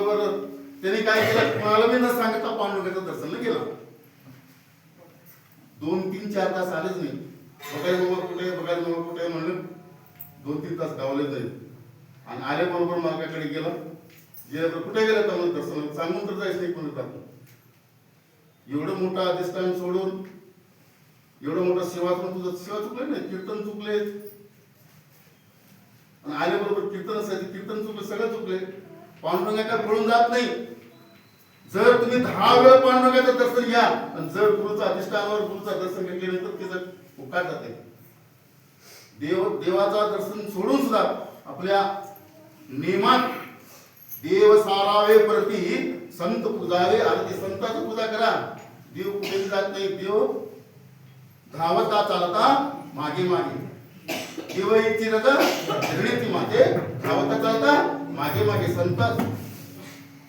बरोबर त्यांनी काय केलं, कोणाला मी न सांगता पांडुरंगाचं दर्शनला गेला. 2-3-4 तास आलेच नाही. बघायला कुठे म्हणलं 2-3 तास गावलेच नाही. आणि आले बरोबर मार्गाकडे गेला. जे कुठे गेलं तर म्हणून दर्शन सांगून तर जायचं नाही कोणी जात. एवढं मोठं अधिष्ठान सोडून एवढं मोठं सेवा करून तुझं सेवा चुकले नाही, कीर्तन चुकले आणि आले बरोबर कीर्तन चुकले, सगळं चुकले. पांडुरंगाकडे पळून जात नाही. जर तुम्ही 10 वेळ पांडुरंगाचं दर्शन घ्या आणि जर गुरुचा अधिष्ठानावर गुरुचं दर्शन घेतल्यानंतर त्याचं उपकार जाते. देवाचा दर्शन सोडून सुद्धा आपल्या नियमात देव सारावे प्रती संत पूजावे. आणि ते संताची पूजा करा. देव कुठेही जात नाही. देव धावता चालता मागे मागे. देव इच्छी रग जगण्याची मागे धावता चालता मागे मागे.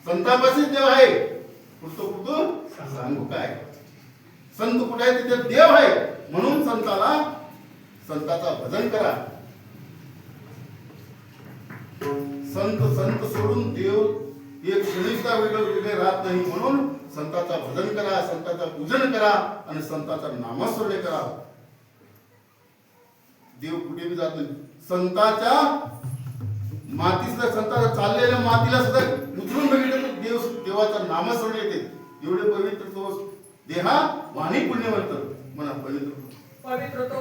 संतापाशीच देव आहे. कुठं सांगू काय. संत कुठे आहे तिथे देव आहे. म्हणून संताचा भजन करा. संत सोडून देव एक क्षणिकता वेगळे राहत नाही. म्हणून संताचा भजन करा, संताचा पूजन करा आणि संताचा नामस्मरण करा. देव कुठे बी जात नाही. संताच्या मातीला, संताचा चाललेल्या मातीला सुद्धा उचलून बघितलं तर देवाचं नामस्मरण येते. एवढे पवित्र तो देहा वाणी पुण्यवंत मना पवित्र तो